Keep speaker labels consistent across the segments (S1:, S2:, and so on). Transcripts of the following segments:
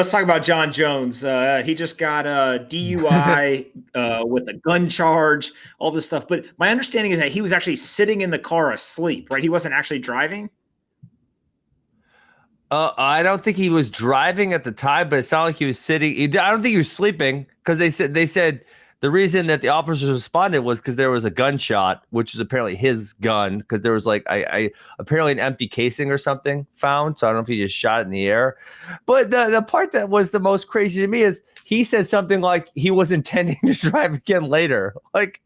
S1: Let's talk about Jon Jones. He just got a DUI with a gun charge, all this stuff. But my understanding is that he was actually sitting in the car asleep, right? He wasn't actually driving.
S2: I don't think he was driving at the time, but it sounded like he was sitting. I don't think he was sleeping because they said the reason that the officers responded was because there was a gunshot, which is apparently his gun, because there was like apparently an empty casing or something found. So I don't know if he just shot it in the air. But the part that was the most crazy to me is he said something like he was intending to drive again later. Like,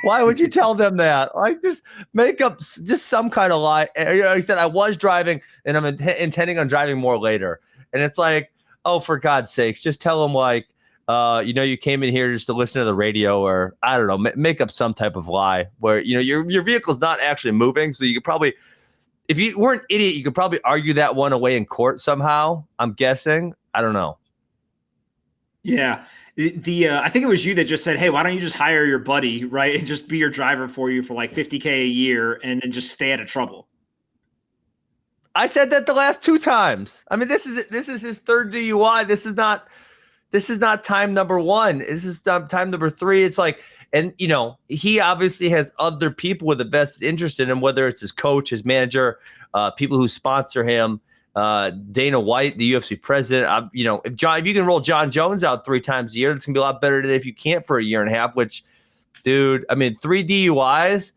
S2: why would you tell them that? Like, just make up just some kind of lie. He said, I was driving and I'm intending on driving more later. And it's like, oh, for God's sakes, just tell them like, you came in here just to listen to the radio, or I don't know, make up some type of lie where, your vehicle's not actually moving. So you could probably, if you weren't an idiot, you could probably argue that one away in court somehow. I'm guessing. I don't know.
S1: Yeah. I think it was you that just said, hey, why don't you just hire your buddy, right? And just be your driver for you for like $50K a year and then just stay out of trouble.
S2: I said that the last 2 times. I mean, this is his third DUI. This is not time number 1. This is time number 3. It's like, and he obviously has other people with a vested interest in him, whether it's his coach, his manager, people who sponsor him, Dana White, the UFC president. If you can roll Jon Jones out 3 times a year, it's gonna be a lot better than if you can't for a year and a half. Which, dude, I mean, 3 DUIs.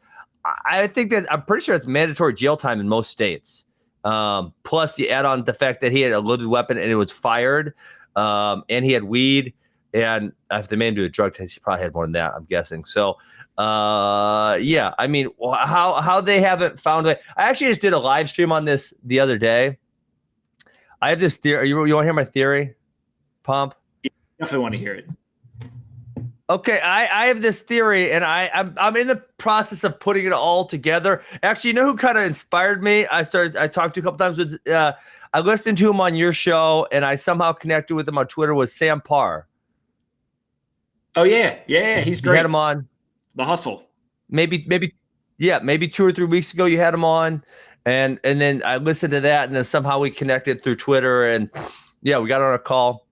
S2: I think that I'm pretty sure it's mandatory jail time in most states. Plus, you add on the fact that he had a loaded weapon and it was fired. And he had weed, and if the man do a drug test, he probably had more than that, I'm guessing. So, yeah, I mean, how they haven't found it. I actually just did a live stream on this the other day. I have this theory. You want to hear my theory, Pomp?
S1: Yeah, definitely want to hear it.
S2: Okay, I have this theory, and I'm in the process of putting it all together. Actually, you know who kind of inspired me? I talked to a couple times with. I listened to him on your show, and I somehow connected with him on Twitter. Was Sam Parr?
S1: Oh yeah, he's great.
S2: You had him on
S1: The Hustle.
S2: Maybe 2 or 3 weeks ago you had him on, and then I listened to that, and then somehow we connected through Twitter, and yeah, we got on a call.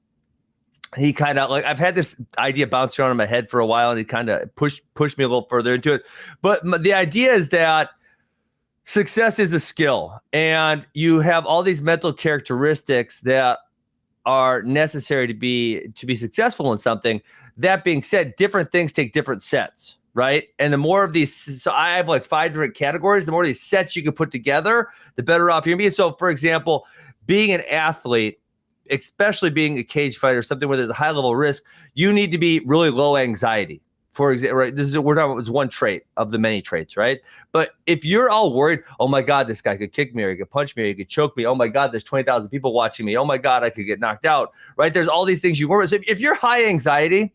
S2: He kind of like, I've had this idea bouncing around in my head for a while, and he kind of pushed me a little further into it. But the idea is that success is a skill, and you have all these mental characteristics that are necessary to be successful in something. That being said, different things take different sets, right? And the more of these, so I have like 5 different categories. The more of these sets you can put together, the better off you're gonna be. So, for example, being an athlete, especially being a cage fighter, something where there's a high level risk, you need to be really low anxiety. For example, right? We're talking about one trait of the many traits, right? But if you're all worried, oh my God, this guy could kick me, or he could punch me, or he could choke me. Oh my God, there's 20,000 people watching me. Oh my God, I could get knocked out, right? There's all these things you worry about. So if you're high anxiety,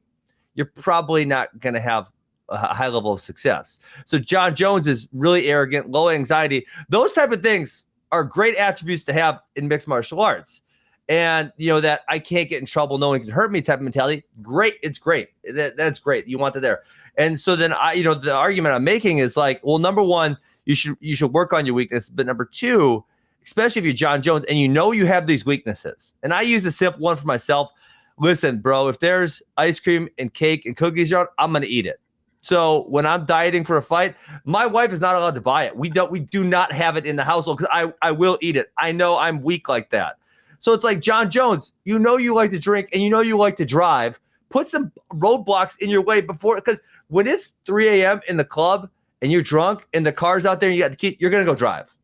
S2: you're probably not going to have a high level of success. So Jon Jones is really arrogant, low anxiety. Those type of things are great attributes to have in mixed martial arts. And, that I can't get in trouble, no one can hurt me type of mentality. Great. It's great. That's great. You want that there. And so then the argument I'm making is like, well, number 1, you should work on your weakness. But number 2, especially if you're Jon Jones and you have these weaknesses. And I use a simple one for myself. Listen, bro, if there's ice cream and cake and cookies around, I'm going to eat it. So when I'm dieting for a fight, my wife is not allowed to buy it. We do not have it in the household because I will eat it. I know I'm weak like that. So it's like, Jon Jones, you like to drink and you like to drive. Put some roadblocks in your way because when it's 3 a.m. in the club and you're drunk and the car's out there and you got the key, you're going to go drive.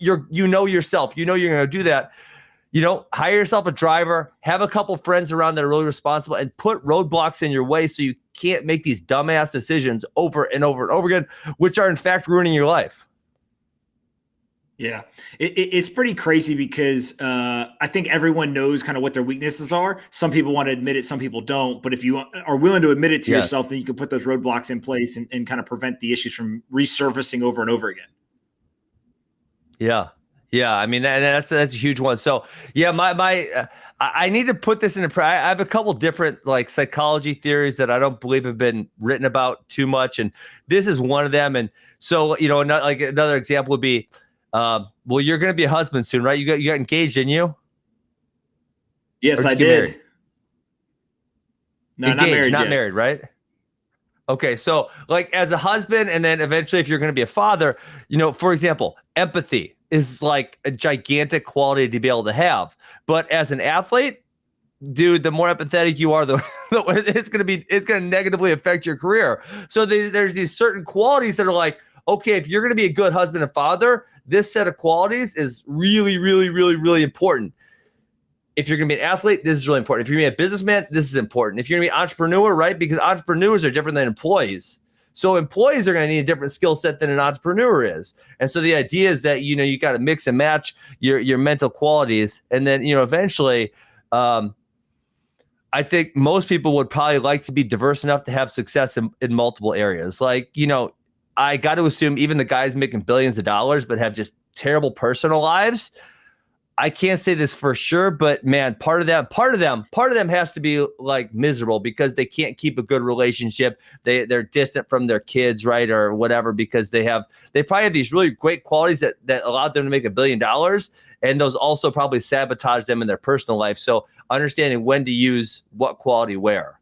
S2: Yourself. You're going to do that. Hire yourself a driver, have a couple friends around that are really responsible, and put roadblocks in your way so you can't make these dumbass decisions over and over and over again, which are in fact ruining your life.
S1: Yeah, it's pretty crazy because I think everyone knows kind of what their weaknesses are. Some people want to admit it, some people don't. But if you are willing to admit it to yourself, then you can put those roadblocks in place and kind of prevent the issues from resurfacing over and over again.
S2: Yeah. I mean, that's a huge one. So yeah, I need to put this into practice. I have a couple different like psychology theories that I don't believe have been written about too much, and this is one of them. And so another example would be. Well, you're going to be a husband soon, right? You got engaged, didn't you?
S1: Yes, I
S2: did you get married?
S1: did. No,
S2: Engaged,
S1: not married
S2: not
S1: yet.
S2: married, right? Okay, so like as a husband, and then eventually if you're going to be a father, for example, empathy is like a gigantic quality to be able to have. But as an athlete, dude, the more empathetic you are, it's going to negatively affect your career. So there's these certain qualities that are like, okay, if you're going to be a good husband and father, this set of qualities is really, really, really, really important. If you're going to be an athlete, this is really important. If you're going to be a businessman, this is important. If you're going to be an entrepreneur, right? Because entrepreneurs are different than employees. So employees are going to need a different skill set than an entrepreneur is. And so the idea is that, you got to mix and match your mental qualities. And then, eventually, I think most people would probably like to be diverse enough to have success in multiple areas. Like, I got to assume even the guys making billions of dollars but have just terrible personal lives. I can't say this for sure, but man, part of them has to be like miserable because they can't keep a good relationship. They're distant from their kids, right, or whatever, because they probably have these really great qualities that allowed them to make $1 billion, and those also probably sabotage them in their personal life. So understanding when to use what quality where.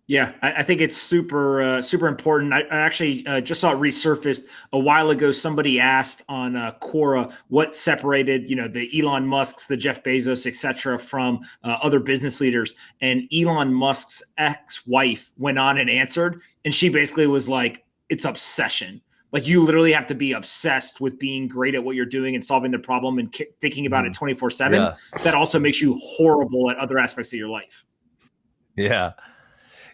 S1: Yeah, I think it's super, super important. I actually just saw it resurfaced a while ago. Somebody asked on Quora what separated, the Elon Musks, the Jeff Bezos, et cetera, from other business leaders. And Elon Musk's ex-wife went on and answered. And she basically was like, it's obsession. Like you literally have to be obsessed with being great at what you're doing and solving the problem and thinking about it 24/7.
S2: Yeah.
S1: That also makes you horrible at other aspects of your life.
S2: Yeah.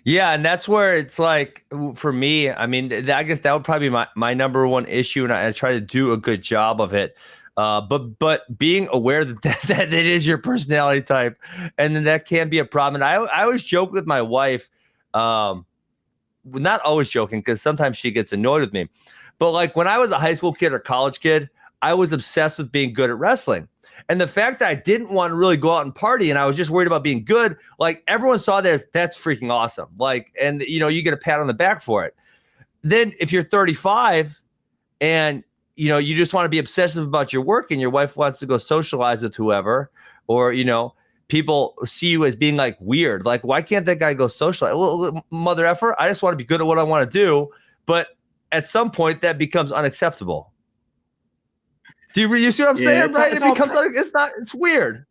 S2: Yeah, and that's where it's like, for me, I mean, I guess that would probably be my number one issue, and I try to do a good job of it. But being aware that it is your personality type, and then that can be a problem. And I always joke with my wife, not always joking, because sometimes she gets annoyed with me. But like when I was a high school kid or college kid, I was obsessed with being good at wrestling. And the fact that I didn't want to really go out and party and I was just worried about being good, like everyone saw that that's freaking awesome. Like, and you get a pat on the back for it. Then if you're 35 and, you just want to be obsessive about your work and your wife wants to go socialize with whoever, or, people see you as being like weird. Like, why can't that guy go socialize? Well, mother effer, I just want to be good at what I want to do. But at some point that becomes unacceptable. Do you see what I'm saying? Right? It's weird.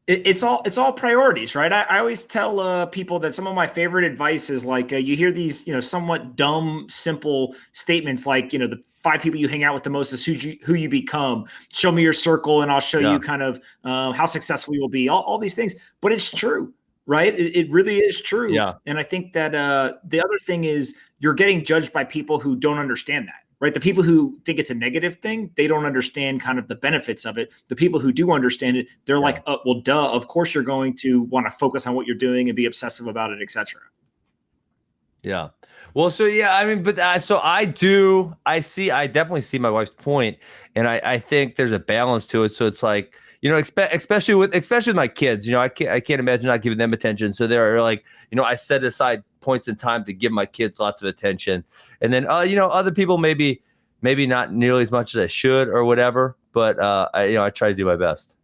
S1: It's all priorities, right? I always tell people that some of my favorite advice is like you hear these, somewhat dumb, simple statements like, the 5 people you hang out with the most is who you become. Show me your circle and I'll show you kind of how successful you will be. All these things, but it's true, right? It really is true.
S2: Yeah.
S1: And I think that the other thing is you're getting judged by people who don't understand that. Right. The people who think it's a negative thing, they don't understand kind of the benefits of it. The people who do understand it, they're like, well, duh, of course you're going to want to focus on what you're doing and be obsessive about it, et cetera.
S2: Yeah. Well, so, yeah, I mean, but so I definitely see my wife's point, and I think there's a balance to it. So it's like, especially with my kids, I can't imagine not giving them attention. So they're like, I set aside points in time to give my kids lots of attention. And then, other people maybe not nearly as much as I should or whatever. But I try to do my best.